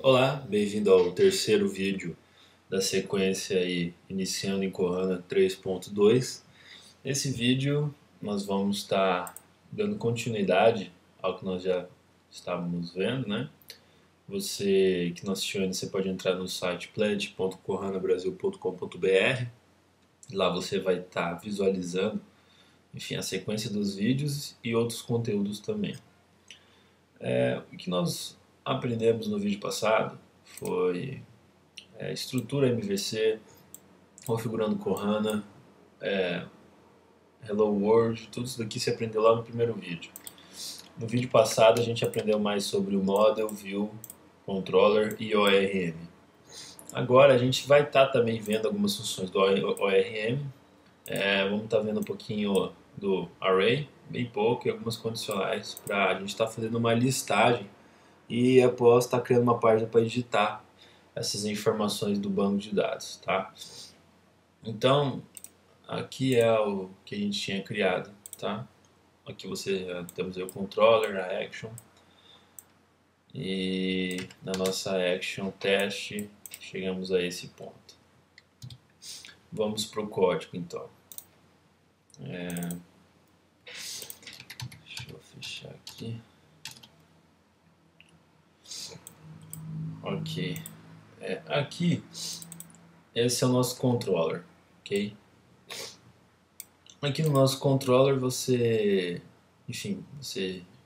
Olá, bem-vindo ao terceiro vídeo da sequência aí, iniciando em Kohana 3.2. Nesse vídeo nós vamos estar dando continuidade ao que nós já estávamos vendo, né? Você que não assistiu ainda, você pode entrar no site pledge.kohanabrasil.com.br. Lá você vai estar visualizando, enfim, a sequência dos vídeos e outros conteúdos também. O que nós aprendemos no vídeo passado foi estrutura MVC, configurando Kohana, Hello World, tudo isso daqui você aprendeu lá no primeiro vídeo. No vídeo passado a gente aprendeu mais sobre o Model, View, Controller e ORM. Agora a gente vai estar também vendo algumas funções do ORM, vamos estar vendo um pouquinho do Array, bem pouco, e algumas condicionais para a gente estar fazendo uma listagem e após estar criando uma página para editar essas informações do banco de dados, tá? Então, aqui é o que a gente tinha criado, tá? Aqui temos aí o controller, a action, e na nossa action teste chegamos a esse ponto. Vamos para o código então. Deixa eu fechar aqui. Ok. Aqui, esse é o nosso controller, ok? Aqui no nosso controller você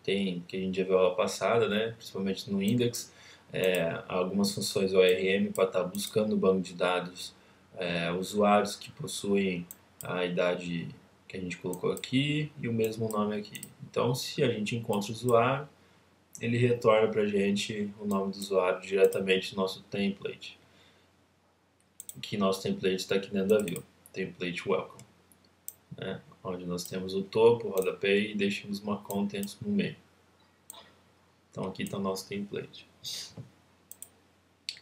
tem, que a gente já viu a aula passada, né? Principalmente no index, algumas funções ORM para estar buscando no banco de dados usuários que possuem a idade que a gente colocou aqui e o mesmo nome aqui. Então, se a gente encontra o usuário, ele retorna para a gente o nome do usuário diretamente no nosso template. Que nosso template está aqui dentro da view, template welcome, né? Onde nós temos o topo, o rodapé e deixamos uma content no meio. Então aqui está o nosso template.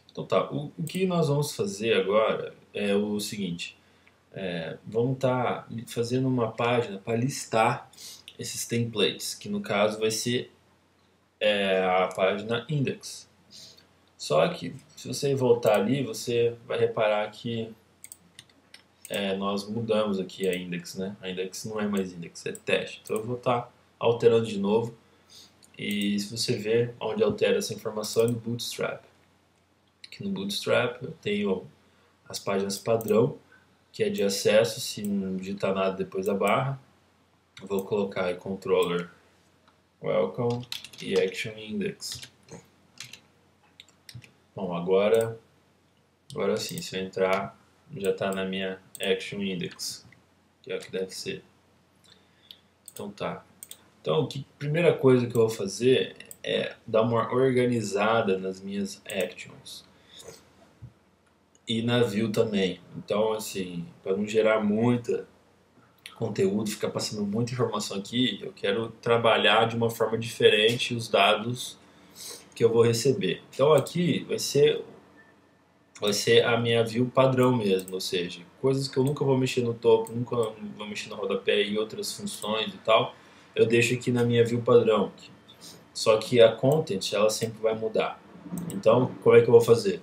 Então tá, o que nós vamos fazer agora é o seguinte, vamos estar fazendo uma página para listar esses templates, que no caso vai ser a página index. Só que se você voltar ali, você vai reparar que nós mudamos aqui a index, né? A index não é mais index, é teste. Então eu vou estar alterando de novo. E se você ver onde altera essa informação é no Bootstrap. Aqui no Bootstrap eu tenho as páginas padrão, que é de acesso, se não digitar nada depois da barra. Eu vou colocar aí controller welcome e action index. Bom, agora sim, se eu entrar, já está na minha action index, que é o que deve ser. Então tá. Então, a primeira coisa que eu vou fazer é dar uma organizada nas minhas actions. E na view também. Então, assim, para não gerar muito conteúdo, ficar passando muita informação aqui, eu quero trabalhar de uma forma diferente os dados que eu vou receber. Então aqui vai ser a minha view padrão mesmo, ou seja, coisas que eu nunca vou mexer no topo, nunca vou mexer no rodapé e outras funções e tal, eu deixo aqui na minha view padrão. Só que a content, ela sempre vai mudar. Então, como é que eu vou fazer?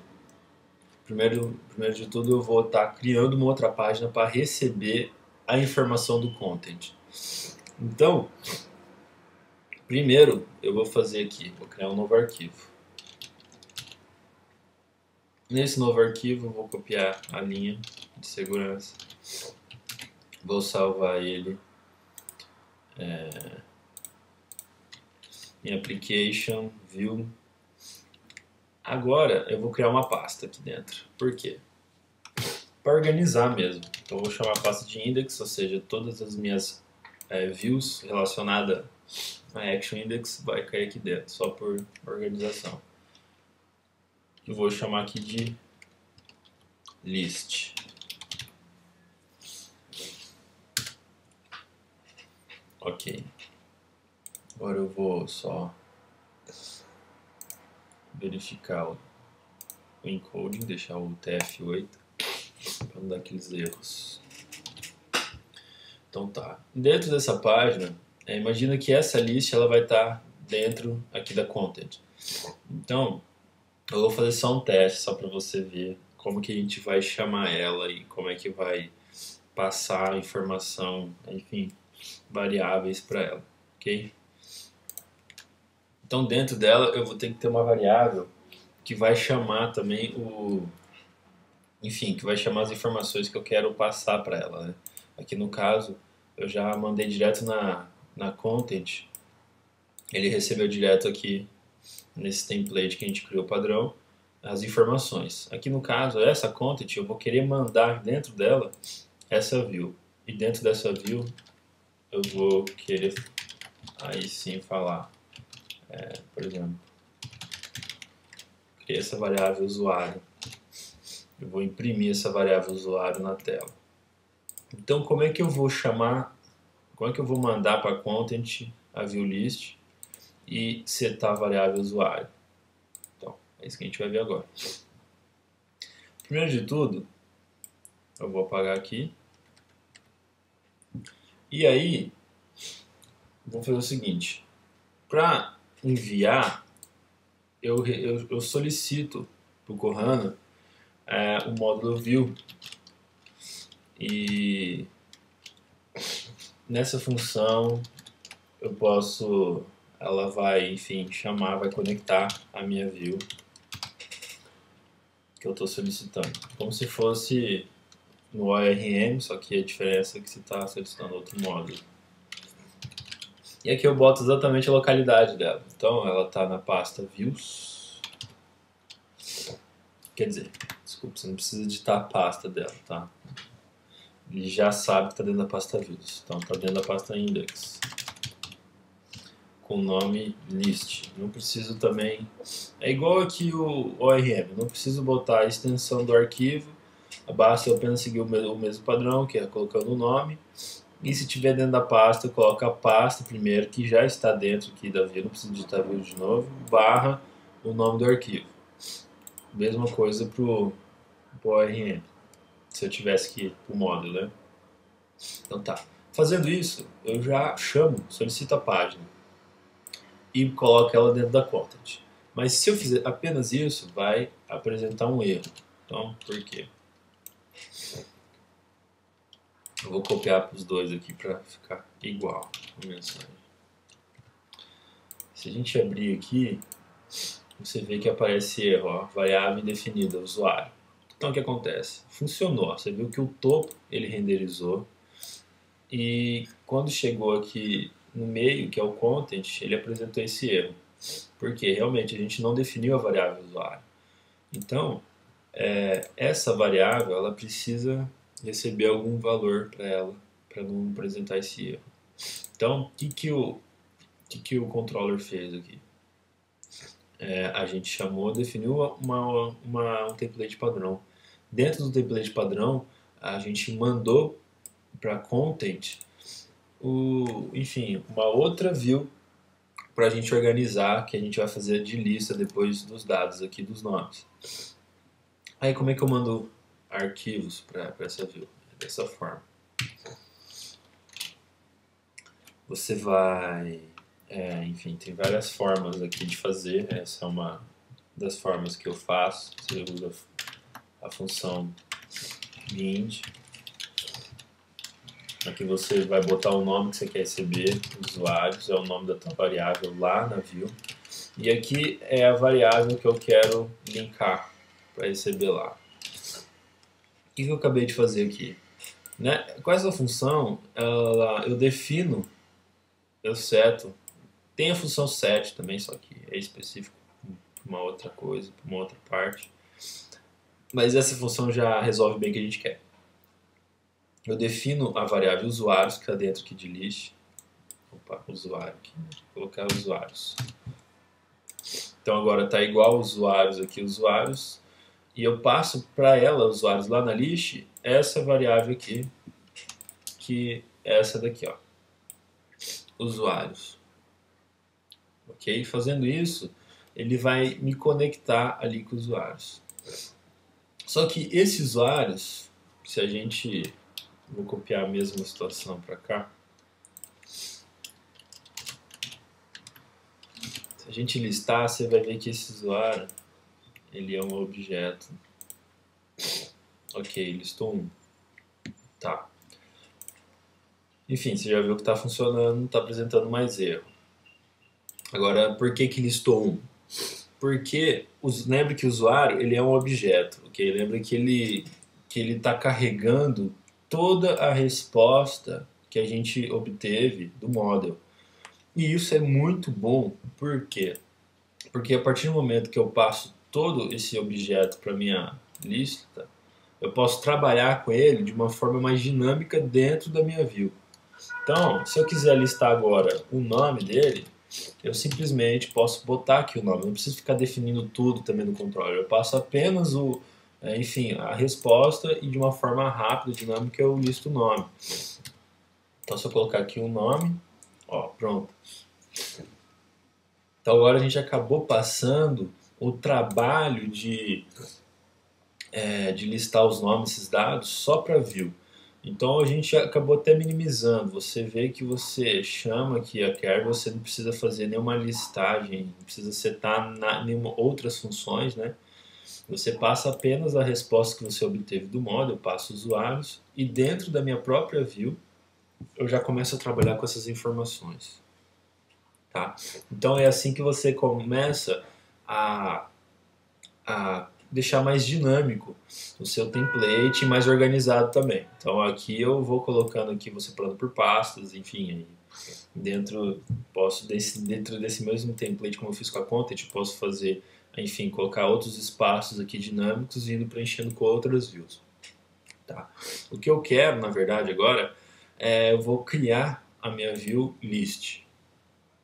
Primeiro de tudo, eu vou estar criando uma outra página para receber a informação do content. Então, primeiro eu vou fazer aqui, vou criar um novo arquivo. Nesse novo arquivo, eu vou copiar a linha de segurança, vou salvar ele em Application, View. Agora eu vou criar uma pasta aqui dentro. Por quê? Para organizar mesmo. Então eu vou chamar a pasta de index, ou seja, todas as minhas views relacionadas a action index vai cair aqui dentro, só por organização. Eu vou chamar aqui de list. Ok. Agora eu vou só verificar o encoding, deixar o TF8 para não dar aqueles erros. Então tá. Dentro dessa página, imagina que essa list ela vai estar dentro aqui da content. Então, Eu vou fazer só um teste, só para você ver como que a gente vai chamar ela e como é que vai passar a informação, enfim, variáveis para ela, ok? Então dentro dela eu vou ter que ter uma variável que vai chamar também enfim, que vai chamar as informações que eu quero passar para ela, né? Aqui no caso, eu já mandei direto na content, ele recebeu direto aqui nesse template que a gente criou padrão as informações. Aqui no caso, essa content eu vou querer mandar dentro dela essa view. E dentro dessa view eu vou querer aí sim falar, por exemplo, criar essa variável usuário. Eu vou imprimir essa variável usuário na tela. Então, como é que eu vou chamar, como é que eu vou mandar para content a view list e setar a variável usuário? Então, é isso que a gente vai ver agora. Primeiro de tudo, eu vou apagar aqui. E aí, vou fazer o seguinte. Para enviar, eu solicito para o Kohana o módulo view. E nessa função eu posso, ela vai, enfim, chamar, vai conectar a minha view que eu estou solicitando. Como se fosse no ORM, só que a diferença é que você está solicitando outro módulo. E aqui eu boto exatamente a localidade dela. Então ela está na pasta views. Quer dizer, desculpa, você não precisa editar a pasta dela, tá? Ele já sabe que está dentro da pasta views. Então está dentro da pasta index. Com o nome list. Não preciso também... É igual aqui o ORM. Não preciso botar a extensão do arquivo. Basta eu apenas seguir o mesmo padrão, que é colocando o nome. E se tiver dentro da pasta, coloca a pasta primeiro, que já está dentro aqui da view. Não preciso digitar view de novo. Barra o nome do arquivo. Mesma coisa pro ORM. Se eu tivesse que ir pro módulo, né? Então tá. Fazendo isso, eu já solicito a página e coloco ela dentro da content. Mas se eu fizer apenas isso, vai apresentar um erro. Então, por quê? Eu vou copiar para os dois aqui para ficar igual a mensagem. Se a gente abrir aqui, você vê que aparece erro, ó, variável indefinida, usuário. Então o que acontece? Funcionou, você viu que o topo ele renderizou e quando chegou aqui no meio, que é o content, ele apresentou esse erro. Porque realmente a gente não definiu a variável usuário. Então, essa variável ela precisa receber algum valor para ela, para não apresentar esse erro. Então, o que o controller fez aqui? A gente definiu um template padrão. Dentro do template padrão, a gente mandou para content, enfim, uma outra view para a gente organizar, que a gente vai fazer de lista depois dos dados aqui dos nomes. Aí como é que eu mando arquivos para essa view? Dessa forma. Você vai... enfim, tem várias formas aqui de fazer. Essa é uma das formas que eu faço. Você usa a função bind. Aqui você vai botar o nome que você quer receber, usuários, é o nome da tua variável lá na view. E aqui é a variável que eu quero linkar para receber lá. O que eu acabei de fazer aqui? Né? Com essa função, eu defino, eu seto, tem a função set também, só que é específico para uma outra coisa, para uma outra parte. Mas essa função já resolve bem o que a gente quer. Eu defino a variável usuários, que está dentro aqui de list. Opa, usuário aqui. Vou colocar usuários. Então agora está igual usuários aqui, usuários. E eu passo para ela, usuários lá na list, essa variável aqui, que é essa daqui, ó. Usuários. Ok? Fazendo isso, ele vai me conectar ali com usuários. Só que esses usuários, se a gente... Vou copiar a mesma situação para cá. Se a gente listar, você vai ver que esse usuário ele é um objeto. Ok, listou um. Tá. Enfim, você já viu que está funcionando, não está apresentando mais erro. Agora, por que que listou um? Porque lembre que o usuário ele é um objeto, ok? Lembra que ele está carregando toda a resposta que a gente obteve do model. E isso é muito bom, por quê? Porque a partir do momento que eu passo todo esse objeto para minha lista, eu posso trabalhar com ele de uma forma mais dinâmica dentro da minha view. Então, se eu quiser listar agora o nome dele, eu simplesmente posso botar aqui o nome. Não preciso ficar definindo tudo também no controller. Eu passo apenas enfim, a resposta e de uma forma rápida, dinâmica, eu listo o nome. Então, se eu colocar aqui o nome, ó, pronto. Então, agora a gente acabou passando o trabalho de listar os nomes, esses dados, só para view. Então a gente acabou até minimizando. Você vê que você chama aqui a quer, você não precisa fazer nenhuma listagem, não precisa setar nenhuma outras funções, né? Você passa apenas a resposta que você obteve do model, eu passo usuários e dentro da minha própria view eu já começo a trabalhar com essas informações, tá? Então é assim que você começa a, a deixar mais dinâmico o seu template e mais organizado também. Então aqui eu vou colocando aqui, você separando por pastas, enfim, dentro dentro desse mesmo template como eu fiz com a content, eu posso fazer, enfim, colocar outros espaços aqui dinâmicos e indo preenchendo com outras views. Tá? O que eu quero, na verdade, agora eu vou criar a minha view list.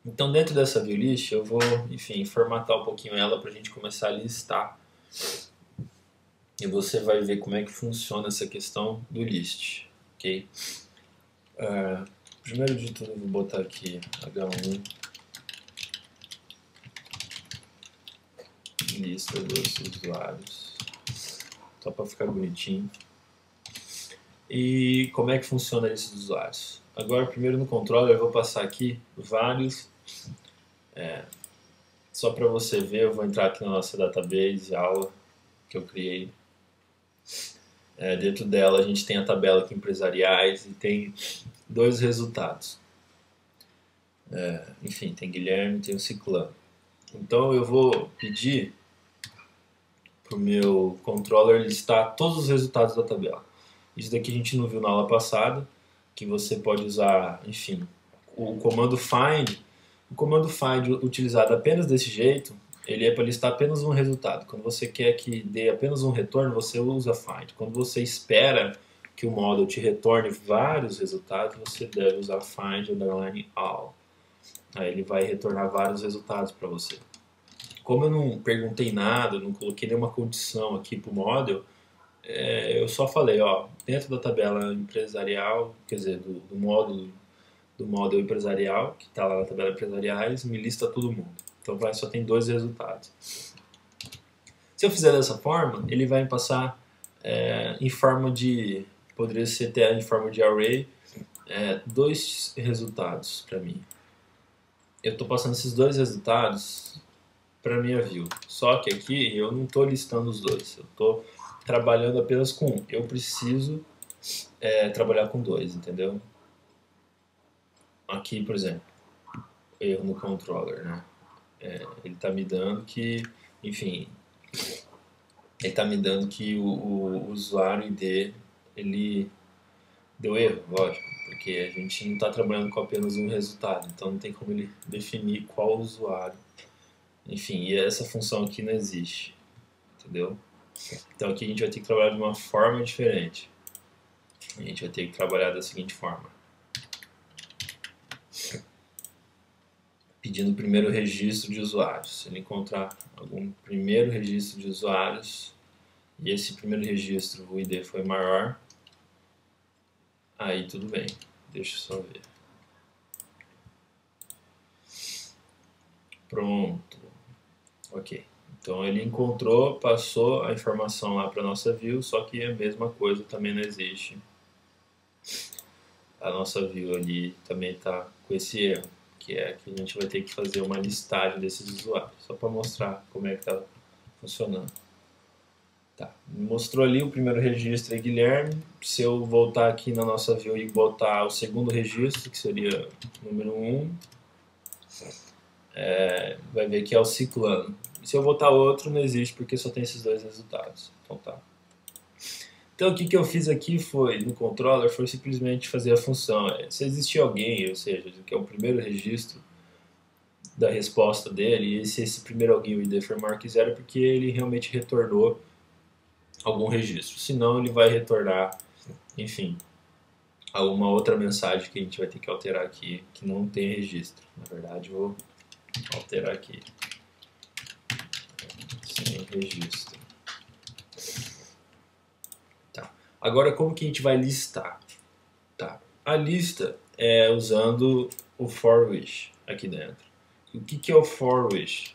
Então dentro dessa view list eu vou, enfim, formatar um pouquinho ela para a gente começar a listar. E você vai ver como é que funciona essa questão do list, ok? Primeiro de tudo eu vou botar aqui H1 lista dos usuários, só para ficar bonitinho. E como é que funciona a lista dos usuários? Agora primeiro no controller eu vou passar aqui vários, só para você ver, eu vou entrar aqui na nossa database, aula que eu criei. Dentro dela a gente tem a tabela aqui empresariais e tem dois resultados. Enfim, tem Guilherme, tem o Ciclano. Então eu vou pedir para o meu controller listar todos os resultados da tabela. Isso daqui a gente não viu na aula passada, que você pode usar, enfim, o comando find. O comando find utilizado apenas desse jeito, ele é para listar apenas um resultado. Quando você quer que dê apenas um retorno, você usa find. Quando você espera que o model te retorne vários resultados, você deve usar find underline all. Aí ele vai retornar vários resultados para você. Como eu não perguntei nada, não coloquei nenhuma condição aqui para o model, eu só falei, ó, dentro da tabela empresarial, quer dizer, do módulo empresarial, que está lá na tabela empresariais, me lista todo mundo. Então só tem dois resultados. Se eu fizer dessa forma, ele vai me passar em forma de, poderia ser até em forma de array, dois resultados para mim. Eu estou passando esses dois resultados para minha view. Só que aqui eu não estou listando os dois. Eu estou trabalhando apenas com um. Eu preciso trabalhar com dois, entendeu? Aqui, por exemplo, erro no controller, né? Ele está me dando que, enfim, ele está me dando que o usuário ID ele deu erro, lógico, porque a gente não está trabalhando com apenas um resultado, então não tem como ele definir qual usuário. Enfim, e essa função aqui não existe, entendeu? Então aqui a gente vai ter que trabalhar de uma forma diferente. A gente vai ter que trabalhar da seguinte forma. Pedindo o primeiro registro de usuários. Se ele encontrar algum primeiro registro de usuários e esse primeiro registro, o ID foi maior, aí tudo bem. Deixa eu só ver. Pronto. Ok. Então ele encontrou, passou a informação lá para a nossa view, só que a mesma coisa também não existe. A nossa view ali também está com esse erro, que é que a gente vai ter que fazer uma listagem desses usuários, só para mostrar como é que está funcionando. Tá, mostrou ali o primeiro registro é Guilherme. Se eu voltar aqui na nossa view e botar o segundo registro, que seria número 1, vai ver que é o ciclano. E se eu botar outro, não existe, porque só tem esses dois resultados. Então tá. Então o que eu fiz aqui foi, no controller, foi simplesmente fazer a função. Se existir alguém, ou seja, que é o primeiro registro da resposta dele, e se esse primeiro alguém o ID for mark 0, é porque ele realmente retornou algum registro. Senão ele vai retornar, enfim, alguma outra mensagem que a gente vai ter que alterar aqui, que não tem registro. Na verdade, vou alterar aqui. Sem registro. Tá. Agora, como que a gente vai listar? Tá. A lista é usando o for wish aqui dentro. O que é o for wish?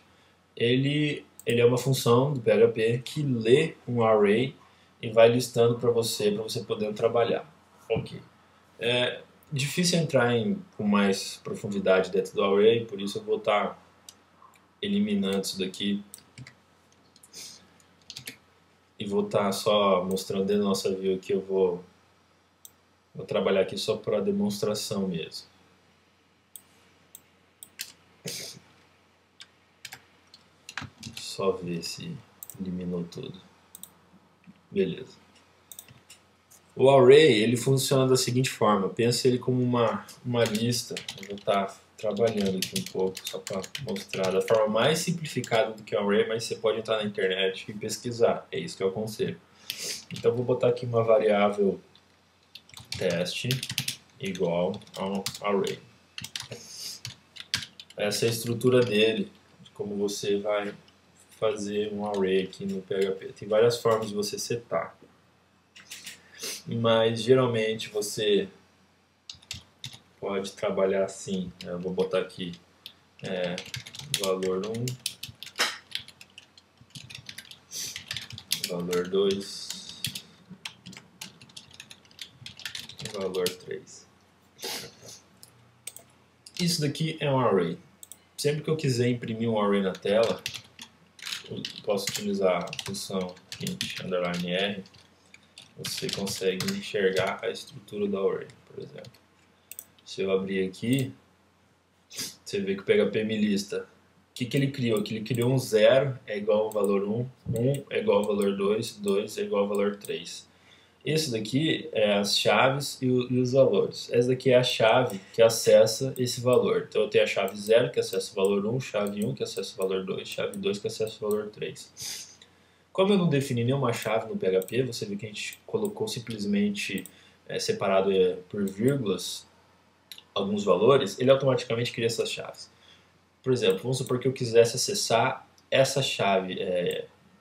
Ele é uma função do PHP que lê um array e vai listando para você poder trabalhar. Ok. É difícil entrar com mais profundidade dentro do array, por isso eu vou estar eliminando isso daqui e vou estar só mostrando dentro da nossa view que eu vou trabalhar aqui só para demonstração mesmo. Só ver se eliminou tudo. Beleza. O array, ele funciona da seguinte forma. Pensa ele como uma lista. Eu vou estar trabalhando aqui um pouco, só para mostrar da forma mais simplificada do que o array, mas você pode entrar na internet e pesquisar. É isso que eu aconselho. Então, eu vou botar aqui uma variável teste igual ao array. Essa é a estrutura dele, de como você vai fazer um array aqui no PHP. Tem várias formas de você setar. Mas geralmente você pode trabalhar assim. Eu vou botar aqui valor 1, valor 2, valor 3. Isso daqui é um array. Sempre que eu quiser imprimir um array na tela, eu posso utilizar a função int_r. Você consegue enxergar a estrutura do array, por exemplo. Se eu abrir aqui, você vê que o PHP me lista. O que ele criou? Que ele criou um 0 é igual ao valor 1, 1 é igual ao valor 2, 2 é igual ao valor 3. Esse daqui é as chaves e os valores. Essa daqui é a chave que acessa esse valor. Então eu tenho a chave 0 que acessa o valor 1, chave 1 que acessa o valor 2, chave 2 que acessa o valor 3. Como eu não defini nenhuma chave no PHP, você vê que a gente colocou simplesmente separado por vírgulas alguns valores, ele automaticamente cria essas chaves. Por exemplo, vamos supor que eu quisesse acessar essa chave,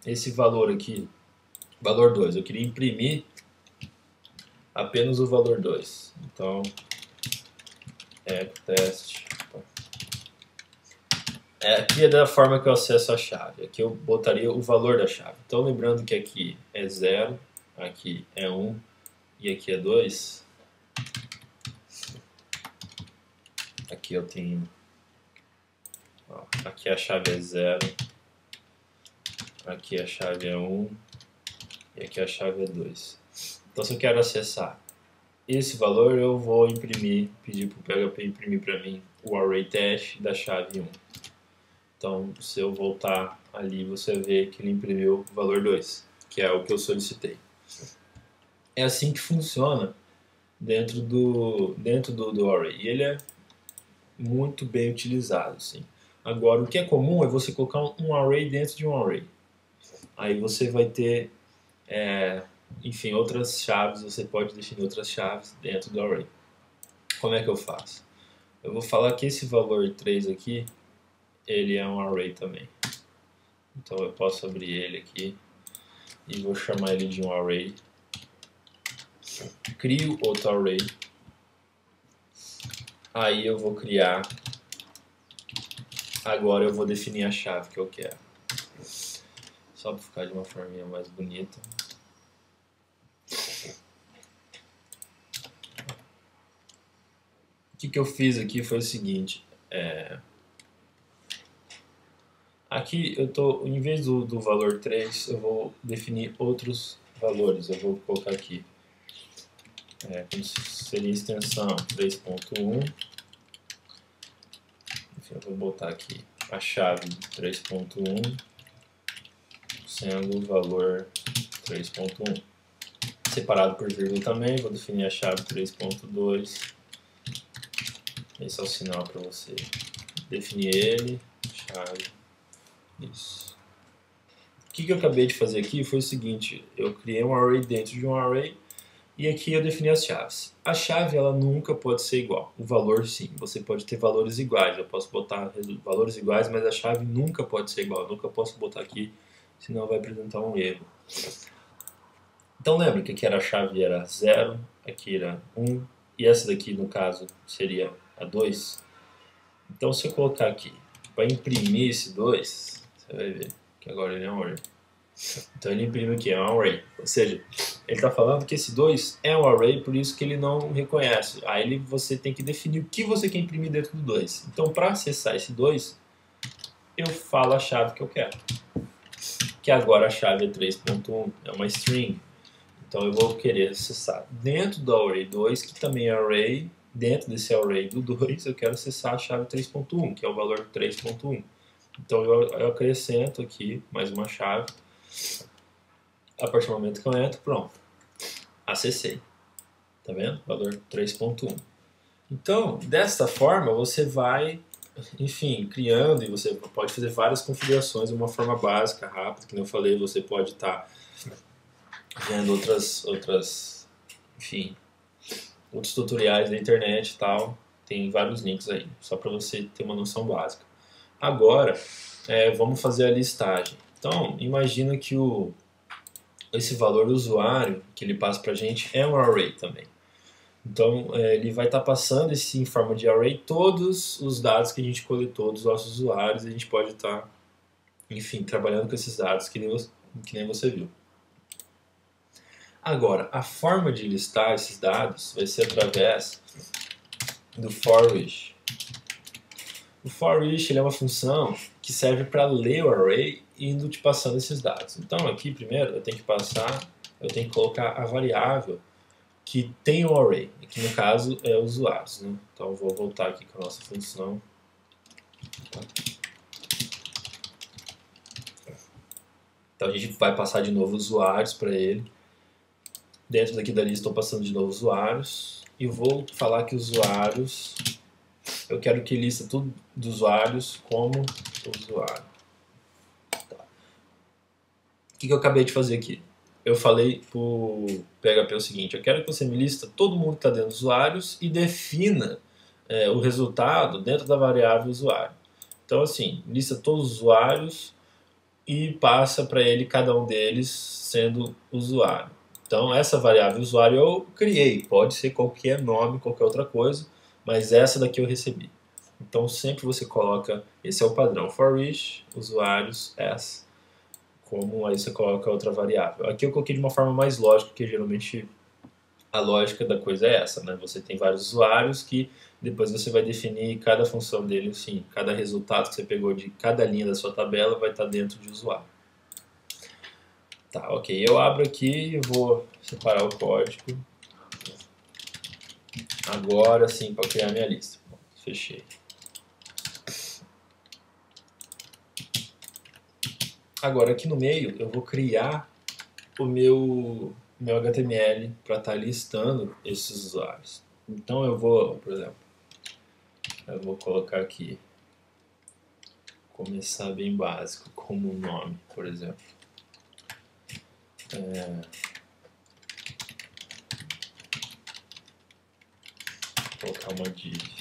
esse valor aqui, valor 2. Eu queria imprimir apenas o valor 2. Então, teste. Aqui é da forma que eu acesso a chave. Aqui eu botaria o valor da chave. Então, lembrando que aqui é 0, aqui é 1 e aqui é 2. Aqui eu tenho... Ó, aqui a chave é 0. Aqui a chave é 1 e aqui a chave é 2. Então, se eu quero acessar esse valor, eu vou imprimir, pedir para o PHP imprimir para mim o array teste da chave 1. Então, se eu voltar ali, você vê que ele imprimiu o valor 2, que é o que eu solicitei. É assim que funciona dentro do array. E ele é muito bem utilizado, assim. Agora, o que é comum é você colocar um array dentro de um array. Aí você vai ter, enfim, outras chaves, você pode definir outras chaves dentro do array. Como é que eu faço? Eu vou falar que esse valor 3 aqui, ele é um array também. Então eu posso abrir ele aqui e vou chamar ele de um array. Crio outro array. Aí eu vou criar. Agora eu vou definir a chave que eu quero. Só para ficar de uma forminha mais bonita. O que eu fiz aqui foi o seguinte. Aqui eu tô, em vez do valor 3, eu vou definir outros valores. Eu vou colocar aqui, como seria a extensão 3.1. Enfim, eu vou botar aqui a chave 3.1 sendo o valor 3.1. Separado por vírgula também, vou definir a chave 3.2. Esse é o sinal para você definir ele, chave, isso. O que eu acabei de fazer aqui foi o seguinte, eu criei um array dentro de um array e aqui eu defini as chaves. A chave ela nunca pode ser igual, o valor sim, você pode ter valores iguais, eu posso botar valores iguais, mas a chave nunca pode ser igual, eu nunca posso botar aqui, senão vai apresentar um erro. Então lembra que aqui era a chave era 0, aqui era 1, e essa daqui no caso seria a 2. Então se eu colocar aqui, para imprimir esse 2, você vai ver que agora ele é um array. Então ele imprime aqui, é um array. Ou seja, ele está falando que esse 2 é um array, por isso que ele não reconhece. Aí você tem que definir o que você quer imprimir dentro do 2. Então para acessar esse 2, eu falo a chave que eu quero. Que agora a chave é 3.1, é uma string. Então eu vou querer acessar dentro do array 2, que também é array, dentro desse array do 2, eu quero acessar a chave 3.1, que é o valor 3.1. Então eu acrescento aqui mais uma chave. A partir do momento que eu entro, pronto. Acessei. Tá vendo? Valor 3.1. Então, desta forma, você vai, enfim, criando e você pode fazer várias configurações de uma forma básica, rápida. Como eu falei, você pode estar vendo enfim, outros tutoriais da internet e tal. Tem vários links aí, só para você ter uma noção básica. Agora, vamos fazer a listagem. Então, imagina que esse valor do usuário que ele passa para a gente é um array também. Então, ele vai estar passando em forma de array todos os dados que a gente coletou dos nossos usuários e a gente pode estar, enfim, trabalhando com esses dados que nem você viu. Agora, a forma de listar esses dados vai ser através do for each. O for each ele é uma função que serve para ler o array indo te passando esses dados. Então, aqui primeiro eu tenho que colocar a variável que tem o array, que no caso é usuários, né? Então eu vou voltar aqui com a nossa função. Então a gente vai passar de novo usuários para ele. Dentro daqui da lista estou passando de novo usuários e vou falar que usuários, eu quero que lista tudo dos usuários como usuário. Tá. O que eu acabei de fazer aqui? Eu falei para o PHP o seguinte, eu quero que você me lista todo mundo que está dentro dos usuários e defina o resultado dentro da variável usuário. Então assim, lista todos os usuários e passa para ele cada um deles sendo usuário. Então essa variável usuário eu criei, pode ser qualquer nome, qualquer outra coisa, mas essa daqui eu recebi. Então sempre você coloca, esse é o padrão, for each, usuários, as, como aí você coloca outra variável. Aqui eu coloquei de uma forma mais lógica, porque geralmente a lógica da coisa é essa, né? Você tem vários usuários que depois você vai definir cada função dele, assim, cada resultado que você pegou de cada linha da sua tabela vai estar dentro de usuário. Tá, ok. Eu abro aqui e vou separar o código. Agora sim, para criar minha lista. Fechei. Agora aqui no meio eu vou criar o meu HTML para estar listando esses usuários. Então eu vou, por exemplo, eu vou colocar aqui, começar bem básico, como nome, por exemplo. Colocar uma div.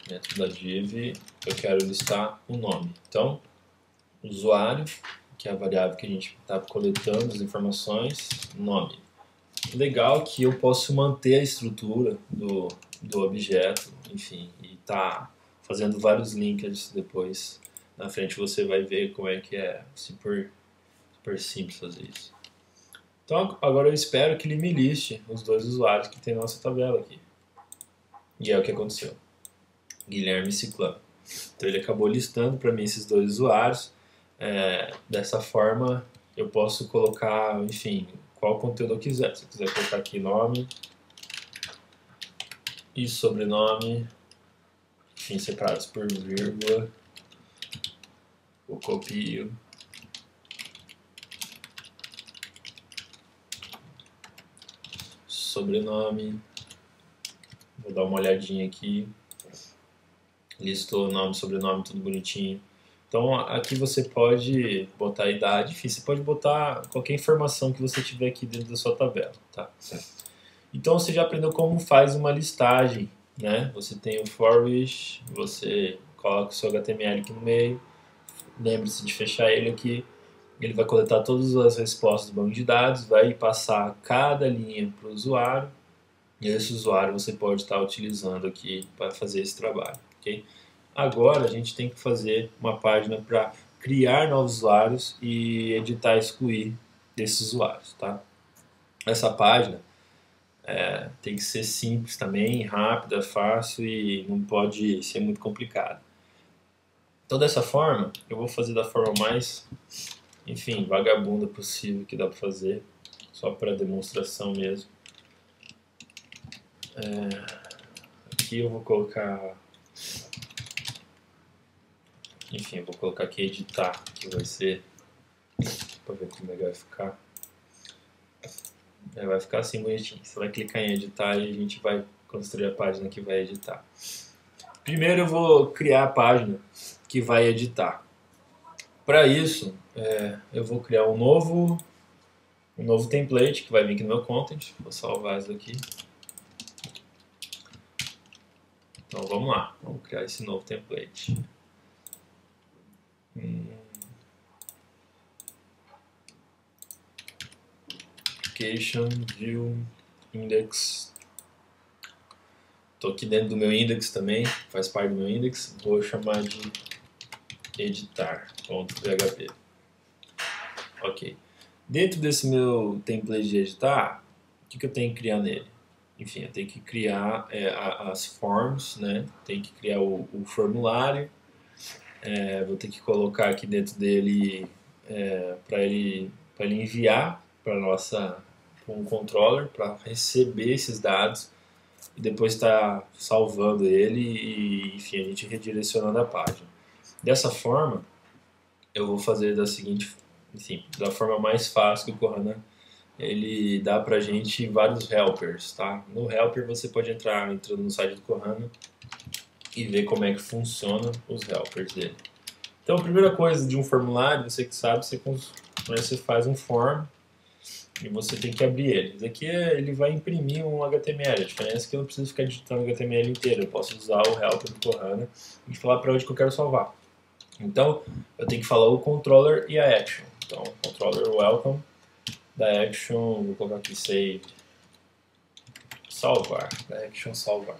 Dentro da div eu quero listar o nome. Então, usuário, que é a variável que a gente está coletando as informações, nome. Legal que eu posso manter a estrutura do objeto, enfim, e tá fazendo vários linkers depois. Na frente você vai ver como é que é super simples fazer isso. Então agora eu espero que ele me liste os dois usuários que tem na nossa tabela aqui. E é o que aconteceu. Guilherme Ciclano. Então ele acabou listando para mim esses dois usuários. Dessa forma eu posso colocar, enfim, qual conteúdo eu quiser. Se eu quiser colocar aqui nome e sobrenome, enfim, separados por vírgula, eu copio. Sobrenome, vou dar uma olhadinha aqui, listou nome, sobrenome, tudo bonitinho. Então aqui você pode botar a idade, enfim, você pode botar qualquer informação que você tiver aqui dentro da sua tabela, tá? Então você já aprendeu como faz uma listagem, né? Você tem o for each, você coloca o seu HTML aqui no meio, lembre-se de fechar ele aqui. Ele vai coletar todas as respostas do banco de dados, vai passar cada linha para o usuário, e esse usuário você pode estar utilizando aqui para fazer esse trabalho, ok? Agora a gente tem que fazer uma página para criar novos usuários e editar e excluir desses usuários, tá? Essa página tem que ser simples também, rápida, fácil e não pode ser muito complicada. Então dessa forma, eu vou fazer da forma mais, enfim, vagabunda possível que dá para fazer, só para demonstração mesmo. Aqui eu vou colocar, enfim, eu vou colocar aqui editar, que vai ser, para ver como é que vai ficar. Vai ficar assim bonitinho. Você vai clicar em editar e a gente vai construir a página que vai editar. Primeiro eu vou criar a página que vai editar. Para isso, eu vou criar um novo template que vai vir aqui no meu content. Vou salvar isso aqui. Então vamos lá, vamos criar esse novo template. Application, view, index. Estou aqui dentro do meu index também, faz parte do meu index. Vou chamar de editar.php. Ok. Dentro desse meu template de editar, o que eu tenho que criar nele? Enfim, eu tenho que criar as forms, né? Tenho que criar o formulário. Vou ter que colocar aqui dentro dele para ele enviar para um controller para receber esses dados e depois estar salvando ele e, enfim, a gente redirecionando a página. Dessa forma, eu vou fazer da seguinte, enfim, da forma mais fácil que o Kohana ele dá pra gente vários helpers, tá? No helper você pode entrando no site do Kohana e ver como é que funciona os helpers dele. Então, a primeira coisa de um formulário, você que sabe, você faz um form e você tem que abrir ele. Isso aqui ele vai imprimir um HTML. A diferença é que eu não preciso ficar digitando o HTML inteiro. Eu posso usar o helper do Kohana e falar para onde que eu quero salvar. Então, eu tenho que falar o controller e a action. Então, controller welcome, da action, vou colocar aqui save, salvar, da action salvar.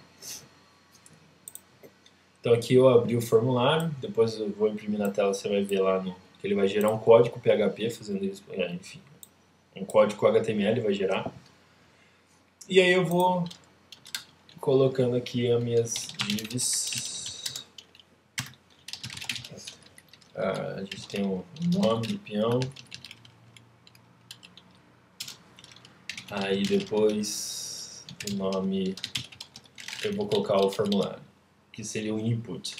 Então aqui eu abri o formulário, depois eu vou imprimir na tela, você vai ver lá que ele vai gerar um código PHP fazendo isso, enfim, um código HTML vai gerar. E aí eu vou colocando aqui as minhas divs. A gente tem o nome do peão. Aí depois o nome, eu vou colocar o formulário, que seria o input.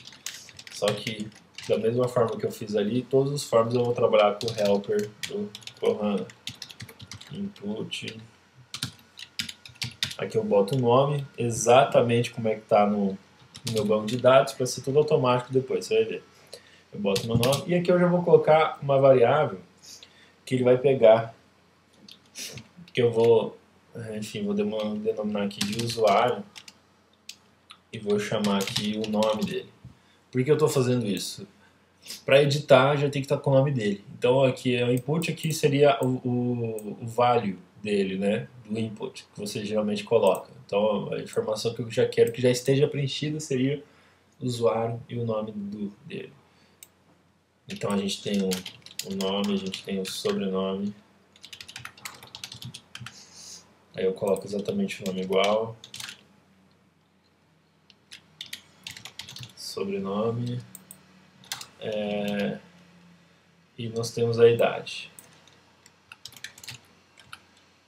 Só que da mesma forma que eu fiz ali, todos os forms eu vou trabalhar com o helper do Kohana. Input. Aqui eu boto o nome, exatamente como é que está no meu banco de dados, para ser tudo automático depois, você vai ver. Eu boto meu nome e aqui eu já vou colocar uma variável que ele vai pegar, que eu vou, enfim, vou denominar aqui de usuário e vou chamar aqui o nome dele. Por que eu estou fazendo isso? Para editar já tem que estar com o nome dele. Então aqui o input aqui seria o value dele, né, do input que você geralmente coloca. Então a informação que eu já quero que já esteja preenchida seria o usuário e o nome dele. Então a gente tem o nome, a gente tem o sobrenome. Aí eu coloco exatamente o nome igual. sobrenome, e nós temos a idade.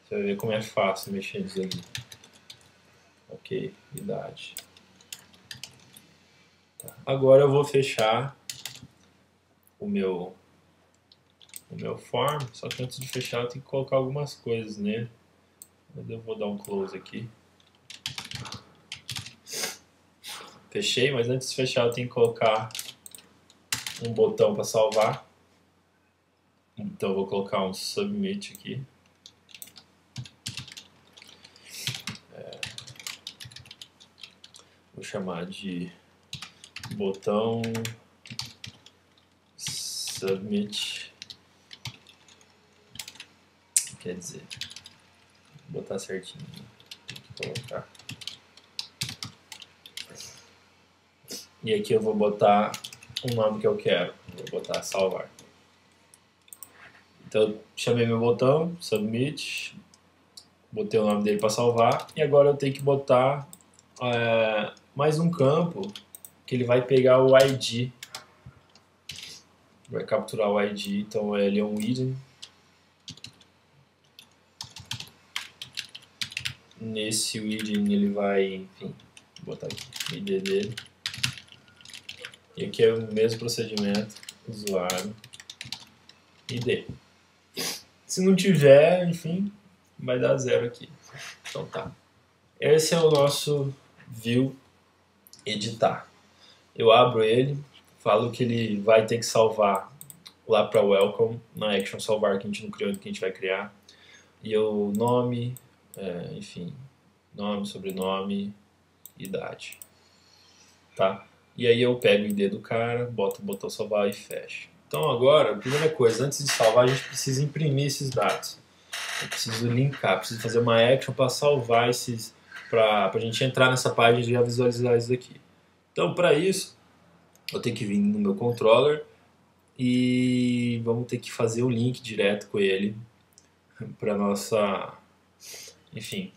Você vai ver como é fácil mexer nisso aqui. Ok, idade. Tá. Agora eu vou fechar o meu form, só que antes de fechar eu tenho que colocar algumas coisas nele. Mas eu vou dar um close aqui. Fechei, mas antes de fechar eu tenho que colocar um botão para salvar. Então eu vou colocar um submit aqui. Vou chamar de botão submit. Quer dizer, vou botar certinho. Vou colocar. E aqui eu vou botar o nome que eu quero. Vou botar salvar. Então eu chamei meu botão, submit, botei o nome dele para salvar, e agora eu tenho que botar mais um campo que ele vai pegar o ID, vai capturar o ID, então ele é um item. Nesse item ele vai, enfim, botar aqui o ID dele, e aqui é o mesmo procedimento, usuário, ID. Se não tiver, enfim, vai dar 0 aqui. Então tá. Esse é o nosso view editar. Eu abro ele, falo que ele vai ter que salvar lá para welcome, na action salvar que a gente não criou, que a gente vai criar. E o nome, enfim, nome, sobrenome, idade. Tá? E aí eu pego o ID do cara, boto o botão salvar e fecho. Então agora, a primeira coisa, antes de salvar, a gente precisa imprimir esses dados. Eu preciso linkar, preciso fazer uma action para salvar esses, para a gente entrar nessa página e já visualizar isso daqui. Então, para isso, eu tenho que vir no meu controller e vamos ter que fazer o link direto com ele para nossa, enfim,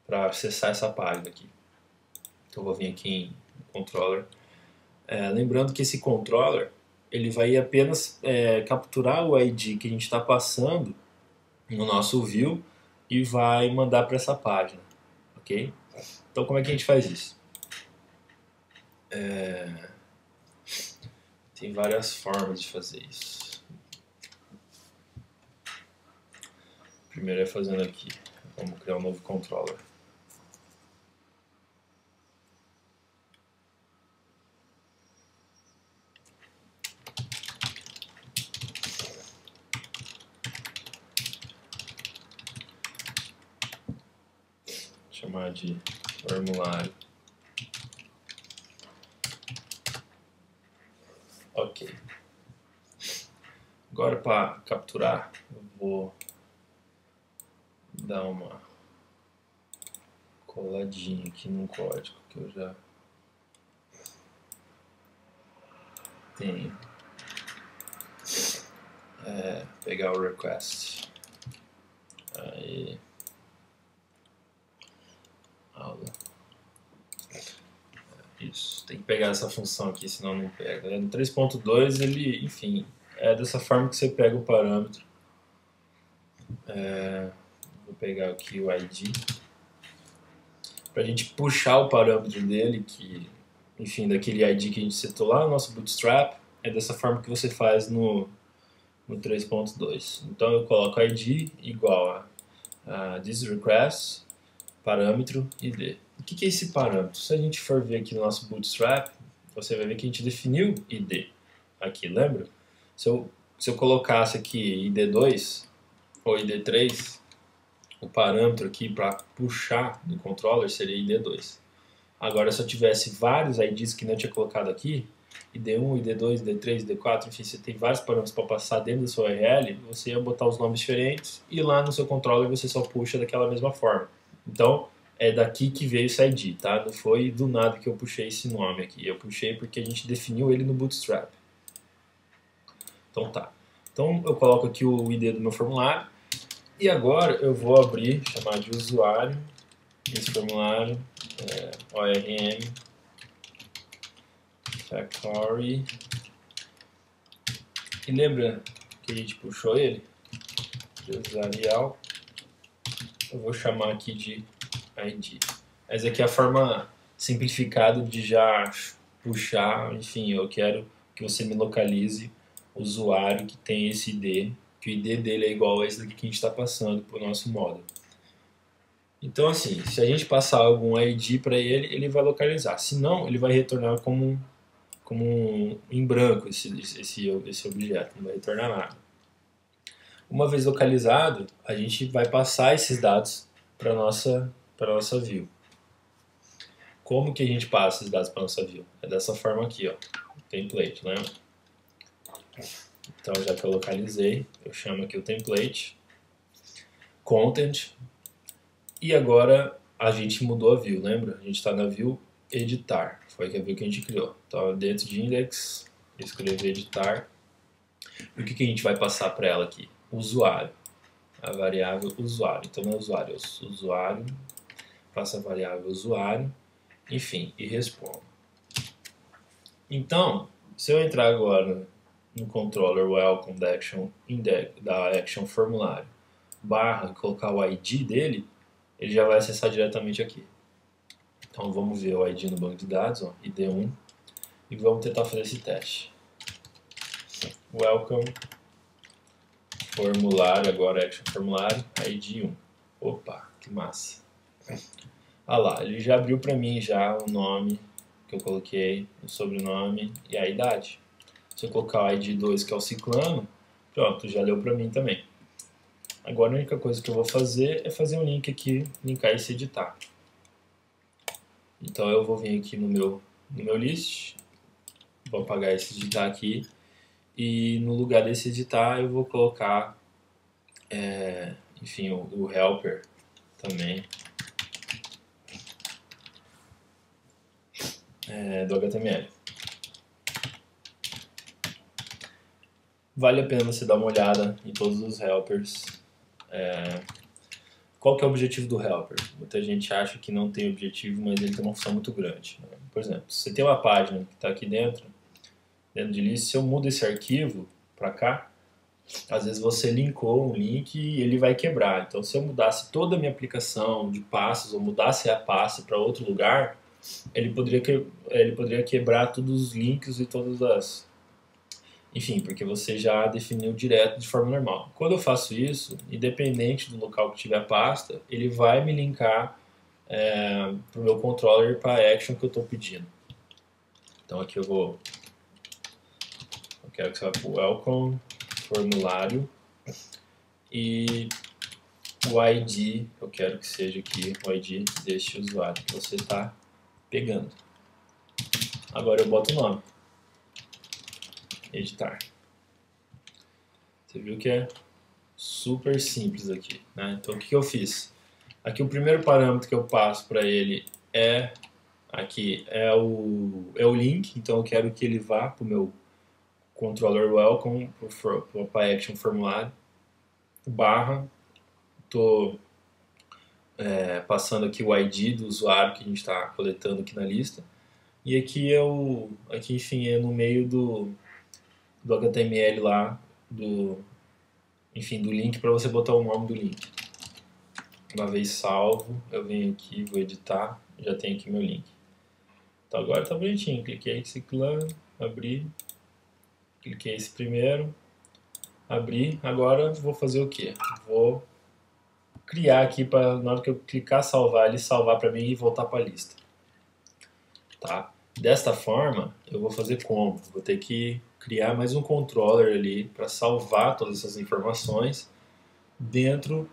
para acessar essa página aqui. Então, eu vou vir aqui em controller. Lembrando que esse controller ele vai apenas capturar o ID que a gente está passando no nosso view e vai mandar para essa página, ok? Então como é que a gente faz isso? Tem várias formas de fazer isso. Primeiro é fazendo aqui, vamos criar um novo controller. Chamar de formulário. Ok. Agora para capturar, eu vou dar uma coladinha aqui no código que eu já tenho. Pegar o request. Aí. Aula. Isso, tem que pegar essa função aqui, senão não pega. No 3.2 ele, enfim, é dessa forma que você pega o parâmetro. Vou pegar aqui o ID. Pra gente puxar o parâmetro dele, que, enfim, daquele ID que a gente setou lá no nosso Bootstrap, é dessa forma que você faz no 3.2. Então eu coloco ID igual a this request, parâmetro ID. O que é esse parâmetro? Se a gente for ver aqui no nosso Bootstrap, você vai ver que a gente definiu ID aqui, lembra? Se eu colocasse aqui ID2 ou ID3, o parâmetro aqui para puxar do controller seria ID2. Agora, se eu tivesse vários IDs que não tinha colocado aqui, ID1, ID2, ID3, ID4, enfim, você tem vários parâmetros para passar dentro da sua URL, você ia botar os nomes diferentes e lá no seu controller você só puxa daquela mesma forma. Então, é daqui que veio esse ID, tá? Não foi do nada que eu puxei esse nome aqui. Eu puxei porque a gente definiu ele no Bootstrap. Então tá. Então eu coloco aqui o ID do meu formulário. E agora eu vou abrir, chamar de usuário, esse formulário, ORM, factory. E lembra que a gente puxou ele? Empresarial. Eu vou chamar aqui de ID. Essa aqui é a forma simplificada de já puxar. Enfim, eu quero que você me localize o usuário que tem esse ID, que o ID dele é igual a esse daqui que a gente está passando para o nosso módulo. Então, assim, se a gente passar algum ID para ele, ele vai localizar. Se não, ele vai retornar como em branco esse objeto, não vai retornar nada. Uma vez localizado, a gente vai passar esses dados para a nossa view. Como que a gente passa esses dados para a nossa view? É dessa forma aqui, ó, template, né? Então, já que eu localizei, eu chamo aqui o template, content, e agora a gente mudou a view, lembra? A gente está na view editar, foi a view que a gente criou. Então, dentro de index, escrever editar, e o que a gente vai passar para ela aqui? Usuário, a variável usuário. Então, não é usuário, é usuário, passa a variável usuário, enfim, e respondo. Então, se eu entrar agora no controller welcome da action formulário barra e colocar o ID dele, ele já vai acessar diretamente aqui. Então vamos ver o ID no banco de dados, ó, ID1, e vamos tentar fazer esse teste. Welcome formulário, agora action formulário, ID1. Opa, que massa. Ah lá, ele já abriu para mim já o nome que eu coloquei, o sobrenome e a idade. Se eu colocar o ID2, que é o ciclano, pronto, já leu para mim também. Agora a única coisa que eu vou fazer é fazer um link aqui, linkar esse editar. Então eu vou vir aqui no meu list, vou apagar esse editar aqui, e no lugar desse editar eu vou colocar, enfim, o helper também, do HTML. Vale a pena você dar uma olhada em todos os helpers. Qual que é o objetivo do helper? Muita gente acha que não tem objetivo, mas ele tem uma função muito grande. Por exemplo, se você tem uma página que está aqui dentro de list, se eu mudo esse arquivo para cá, às vezes você linkou um link e ele vai quebrar. Então, se eu mudasse toda a minha aplicação de passos ou mudasse a passe para outro lugar, ele poderia quebrar todos os links e todas as... Enfim, porque você já definiu direto de forma normal. Quando eu faço isso, independente do local que tiver a pasta, ele vai me linkar para o meu controller para a action que eu estou pedindo. Então aqui eu quero que você vá para o welcome, formulário, e o ID, eu quero que seja aqui o ID deste usuário que você está pegando. Agora eu boto o nome. Editar. Você viu que é super simples aqui, né? Então o que eu fiz? Aqui o primeiro parâmetro que eu passo para ele é o link, então eu quero que ele vá para o meu controller welcome, para a action formulário, barra, estou passando aqui o ID do usuário que a gente está coletando aqui na lista, e aqui enfim, é no meio do HTML lá, enfim, do link para você botar o nome do link. Uma vez salvo, eu venho aqui, vou editar, já tenho aqui meu link. Então agora tá bonitinho, cliquei esse clã, abri, cliquei esse primeiro, abri, agora vou fazer o que? Vou criar aqui para na hora que eu clicar salvar, ele salvar para mim e voltar para a lista. Tá? Desta forma, eu vou fazer como? Vou ter que criar mais um controller ali para salvar todas essas informações dentro,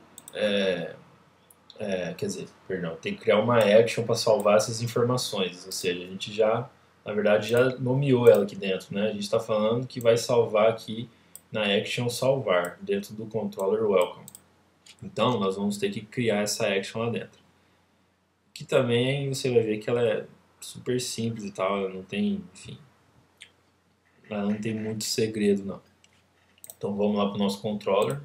quer dizer, perdão, tem que criar uma action para salvar essas informações, ou seja, a gente já, na verdade, já nomeou ela aqui dentro, né? A gente está falando que vai salvar aqui na action salvar, dentro do controller welcome. Então, nós vamos ter que criar essa action lá dentro. Que também você vai ver que ela é super simples e tal, ela não tem, enfim, ela não tem muito segredo não. Então vamos lá para o nosso controller.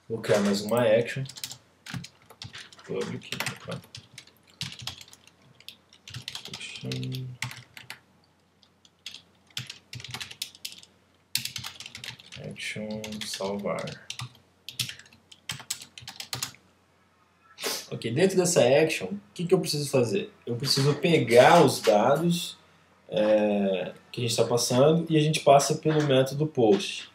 Vou criar mais uma action. Public. Action. action salvar. Ok, dentro dessa action, o que eu preciso fazer? Eu preciso pegar os dados que a gente está passando e a gente passa pelo método post.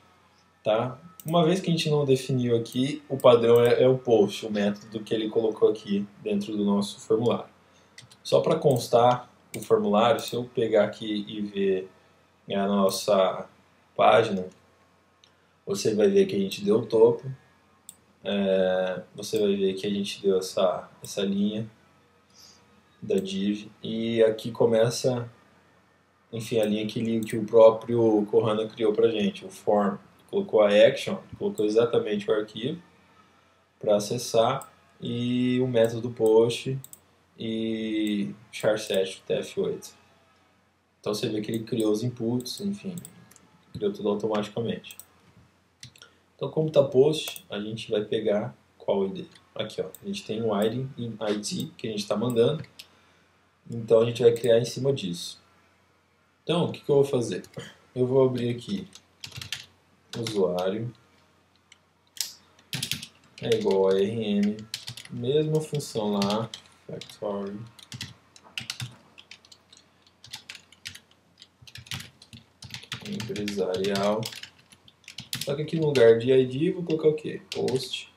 Tá? Uma vez que a gente não definiu aqui, o padrão é o post, o método que ele colocou aqui dentro do nosso formulário. Só para constar o formulário, se eu pegar aqui e ver a nossa página, você vai ver que a gente deu o topo, você vai ver que a gente deu essa linha da div, e aqui começa, enfim, a linha que o próprio Kohana criou para a gente, o form. Colocou a action, colocou exatamente o arquivo para acessar, e o método post e charset tf8. Então você vê que ele criou os inputs, enfim, criou tudo automaticamente. Então, como está post, a gente vai pegar qual ID? Aqui, ó, a gente tem o ID que a gente está mandando, então a gente vai criar em cima disso. Então, o que eu vou fazer? Eu vou abrir aqui usuário é igual a rm, mesma função lá, factory, empresarial. Só que aqui no lugar de ID eu vou colocar o quê? Post.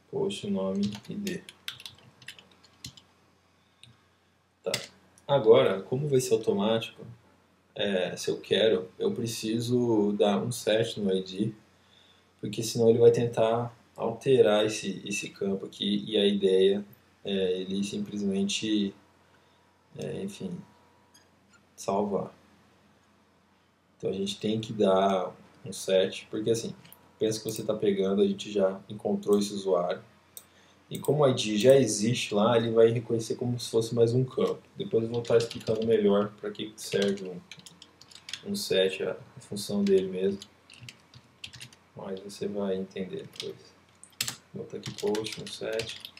Post, nome, ID. Tá. Agora, como vai ser automático, se eu quero, eu preciso dar um set no ID, porque senão ele vai tentar alterar esse campo aqui, e a ideia é ele simplesmente, enfim, salvar. Então a gente tem que dar um set, porque assim, pensa que você está pegando, a gente já encontrou esse usuário, e como o ID já existe lá, ele vai reconhecer como se fosse mais um campo. Depois eu vou estar explicando melhor para que serve um set, a função dele mesmo. Mas você vai entender depois. Vou botar aqui post, um set,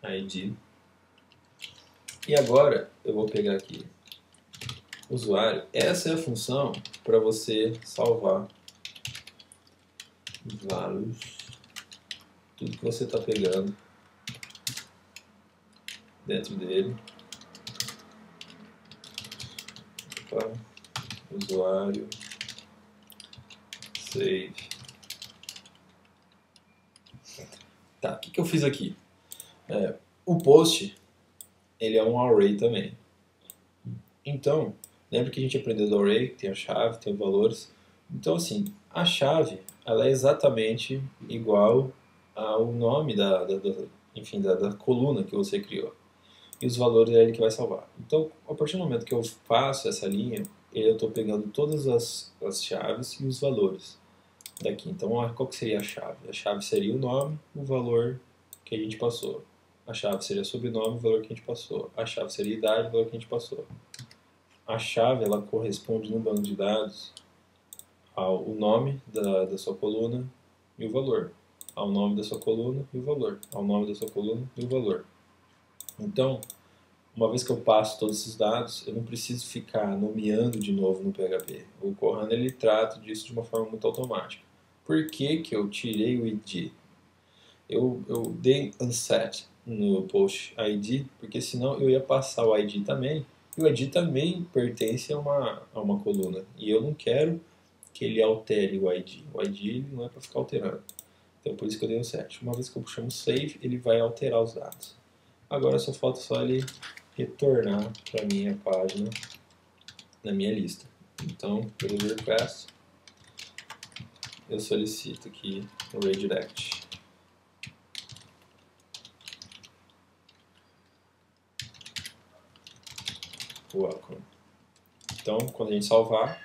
ID. E agora eu vou pegar aqui usuário. Essa é a função para você salvar values, tudo que você está pegando dentro dele. Opa, usuário, save. Tá, o que eu fiz aqui? O post, ele é um array também. Então, lembra que a gente aprendeu do array, que tem a chave, tem os valores. Então, assim, a chave, ela é exatamente igual ao nome enfim, da coluna que você criou. E os valores é ele que vai salvar. Então, a partir do momento que eu faço essa linha, eu estou pegando todas as chaves e os valores daqui. Então, qual que seria a chave? A chave seria o nome, o valor que a gente passou. A chave seria sobrenome, o valor que a gente passou. A chave seria idade, o valor que a gente passou. A chave, ela corresponde no banco de dados ao nome da sua coluna e o valor. Ao nome da sua coluna e o valor. Ao nome da sua coluna e o valor. Então, uma vez que eu passo todos esses dados, eu não preciso ficar nomeando de novo no PHP. O Kohana, ele trata disso de uma forma muito automática. Por que que eu tirei o ID? Eu dei unset no post ID, porque senão eu ia passar o ID também, e o ID também pertence a uma coluna. E eu não quero que ele altere o ID. O ID não é para ficar alterando. Então por isso que eu dei unset. Uma vez que eu chamo save, ele vai alterar os dados. Agora só falta ele retornar para a minha página na minha lista. Então, pelo request, eu solicito aqui o redirect. Welcome. Então, quando a gente salvar,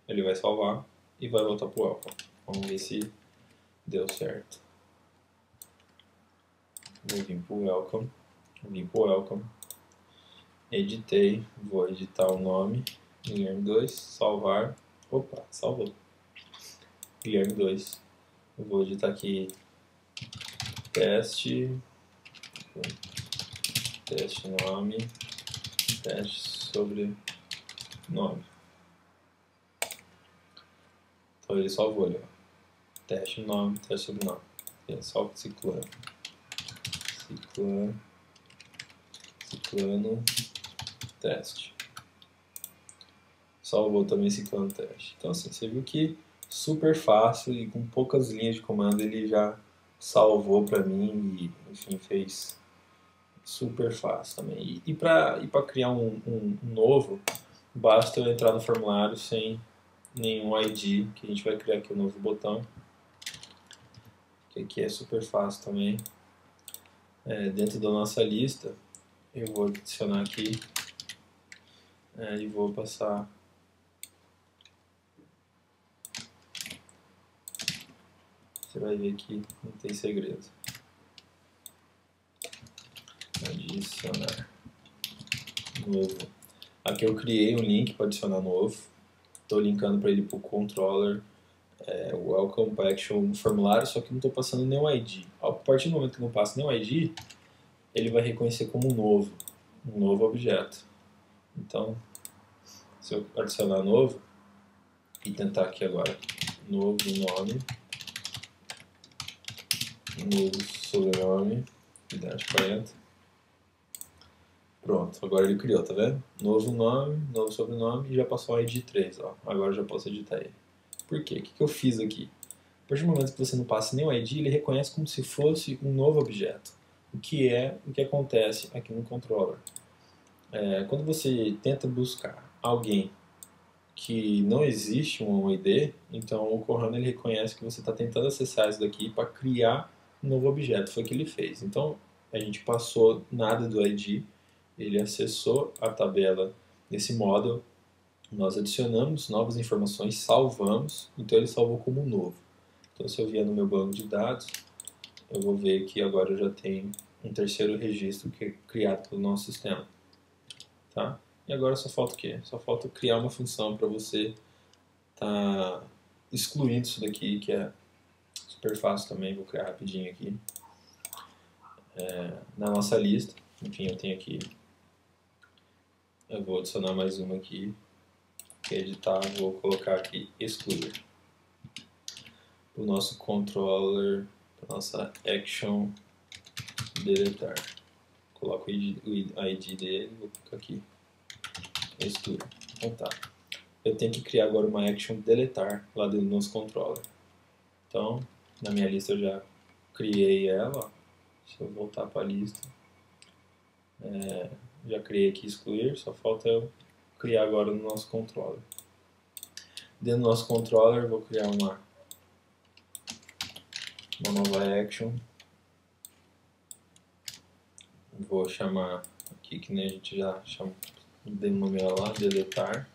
ele vai salvar e vai voltar para o welcome. Vamos ver se deu certo. Vou vir para o welcome. Vim para o welcome. Editei. Vou editar o nome. Guilherme 2. Salvar. Opa, salvou. Guilherme 2. Eu vou editar aqui teste teste nome, teste sobrenome. Então ele salvou ali, ó. Teste nome, teste sobrenome. É só ciclano. Ciclano, teste. Salvou também ciclano teste. Então assim, você viu que super fácil e com poucas linhas de comando ele já salvou para mim e enfim fez super fácil também. E para criar um novo, basta eu entrar no formulário sem nenhum ID, que a gente vai criar aqui um novo botão, que aqui é super fácil também. Dentro da nossa lista, eu vou adicionar aqui e vou passar você vai ver que não tem segredo. Adicionar novo. Aqui eu criei um link para adicionar novo. Estou linkando para ele para o controller, o welcome para action no formulário, só que não estou passando nenhum ID. A partir do momento que não passo nenhum ID, ele vai reconhecer como um novo objeto. Então, se eu adicionar novo e tentar aqui agora, novo nome, novo sobrenome, idade 40. Pronto, agora ele criou, tá vendo? Novo nome, novo sobrenome e já passou o ID 3, ó. Agora eu já posso editar ele. Por quê? O que eu fiz aqui? A partir do momento que você não passa nenhum ID, ele reconhece como se fosse um novo objeto. O que acontece aqui no controller. Quando você tenta buscar alguém que não existe um ID, então o Cortana ele reconhece que você está tentando acessar isso daqui para criar um novo objeto. Foi o que ele fez. Então a gente passou nada do ID, ele acessou a tabela desse model, nós adicionamos novas informações, salvamos, então ele salvou como novo. Então se eu vier no meu banco de dados, eu vou ver que agora eu já tenho um terceiro registro que é criado pelo nosso sistema. Tá? E agora só falta o quê? Só falta criar uma função para você estar excluindo isso daqui, que é super fácil também. Vou criar rapidinho aqui. Na nossa lista, enfim, eu tenho aqui, eu vou adicionar mais uma aqui, que é editar, vou colocar aqui excluir. O nosso controller, a nossa action deletar. Coloco o ID dele, vou clicar aqui, excluir. Então tá. Eu tenho que criar agora uma action deletar lá dentro do nosso controller. Então, na minha lista eu já criei ela, ó. Se eu voltar para a lista, já criei aqui excluir, só falta eu criar agora no nosso controller. Dentro do nosso controller eu vou criar uma nova action. Vou chamar aqui, que nem a gente já chama, denominar lá, deletar.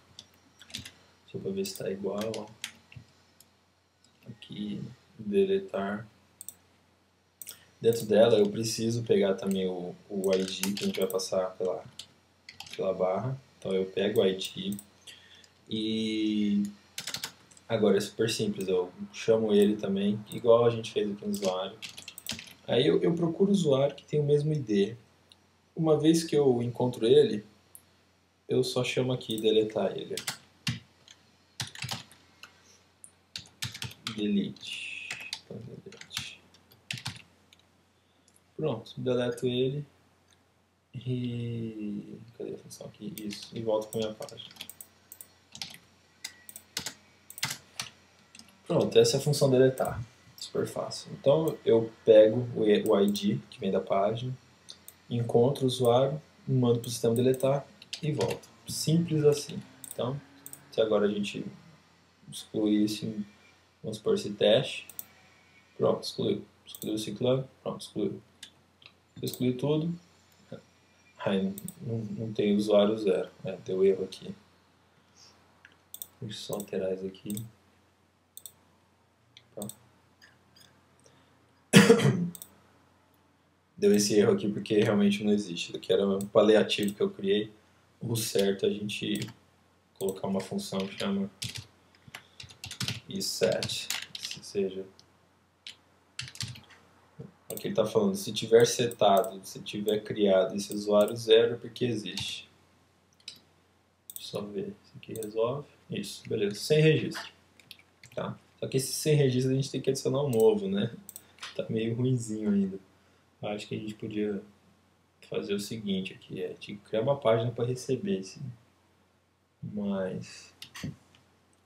Só para ver se está igual, ó. Aqui, deletar. Dentro dela eu preciso pegar também o ID, que a gente vai passar pela barra. Então eu pego o ID e agora é super simples, eu chamo ele também, igual a gente fez aqui no usuário. Aí eu procuro o usuário que tem o mesmo ID. Uma vez que eu encontro ele, eu só chamo aqui deletar ele. Delete. Então, delete. Pronto, deleto ele. E cadê a função aqui? Isso, e volto para minha página. Pronto, essa é a função deletar. Super fácil. Então eu pego o ID que vem da página, encontro o usuário, mando para o sistema deletar e volto. Simples assim. Então, se agora a gente excluir esse, vamos supor esse teste, pronto, excluiu. Excluiu o ciclano, pronto, excluiu. Se excluir tudo, aí não tem usuário zero. Deu erro aqui. Deixa eu só alterar isso aqui. Tá. Deu esse erro aqui porque realmente não existe. Isso aqui era um paliativo que eu criei. O certo é a gente colocar uma função que chama isEt, seja Aqui ele está falando, se tiver setado, se tiver criado esse usuário 0 é porque existe. Só ver, isso aqui resolve. Isso, beleza, sem registro. Tá? Só que esse sem registro a gente tem que adicionar um novo, né? Tá meio ruinzinho ainda. Acho que a gente podia fazer o seguinte aqui, tinha que criar uma página para receber esse. Mas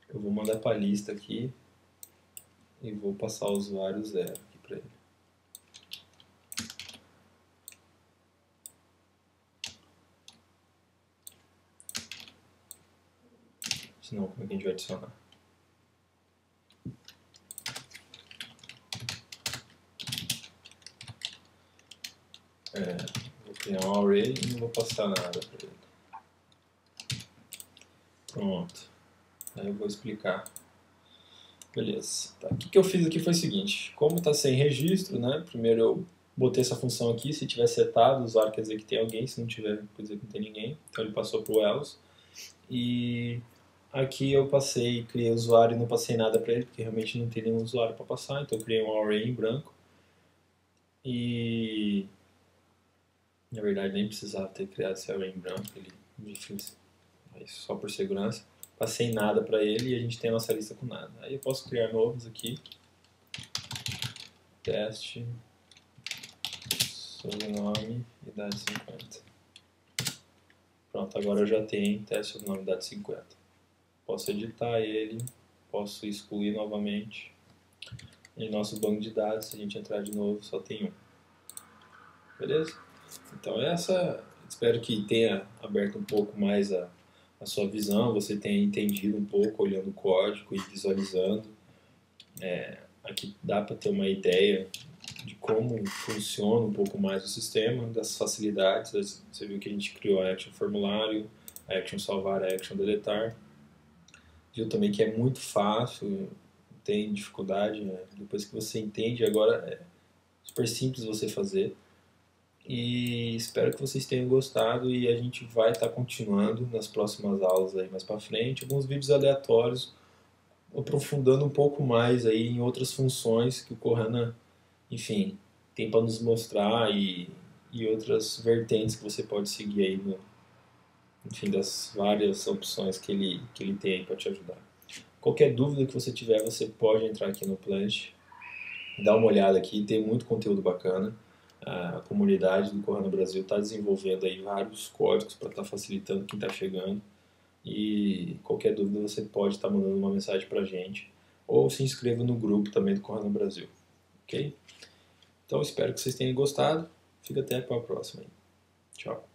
eu vou mandar para a lista aqui e vou passar o usuário 0 aqui para ele. Senão, como é que a gente vai adicionar? Vou criar um array e não vou passar nada para ele. Pronto. Aí eu vou explicar. Beleza. Tá. O que eu fiz aqui foi o seguinte. Como está sem registro, né? Primeiro eu botei essa função aqui. Se tiver setado, o usuário quer dizer que tem alguém. Se não tiver, quer dizer que não tem ninguém. Então ele passou para o else. E aqui eu criei o usuário e não passei nada para ele, porque realmente não tem nenhum usuário para passar. Então eu criei um array em branco. E na verdade nem precisava ter criado esse array em branco. Ele fez só por segurança. Passei nada para ele e a gente tem a nossa lista com nada. Aí eu posso criar novos aqui. Teste, sobrenome, idade 50. Pronto, agora eu já tenho teste, sobrenome, idade 50. Posso editar ele, posso excluir novamente. Em nosso banco de dados, se a gente entrar de novo, só tem um. Beleza? Então espero que tenha aberto um pouco mais a sua visão, você tenha entendido um pouco olhando o código e visualizando. Aqui dá para ter uma ideia de como funciona um pouco mais o sistema, das facilidades. Você viu que a gente criou a action formulário, a action salvar, a action deletar. Viu também que é muito fácil, não tem dificuldade, né? Depois que você entende, agora é super simples você fazer. E espero que vocês tenham gostado e a gente vai estar continuando nas próximas aulas aí mais para frente, alguns vídeos aleatórios, aprofundando um pouco mais aí em outras funções que o Cortana, enfim, tem para nos mostrar e outras vertentes que você pode seguir aí enfim, das várias opções que ele tem para te ajudar. Qualquer dúvida que você tiver, você pode entrar aqui no Planet, dar uma olhada aqui, tem muito conteúdo bacana. A comunidade do Cortana Brasil está desenvolvendo aí vários códigos para estar facilitando quem está chegando. E qualquer dúvida você pode estar mandando uma mensagem para a gente ou se inscreva no grupo também do Cortana Brasil. Ok? Então espero que vocês tenham gostado. Fica até para a próxima. Tchau.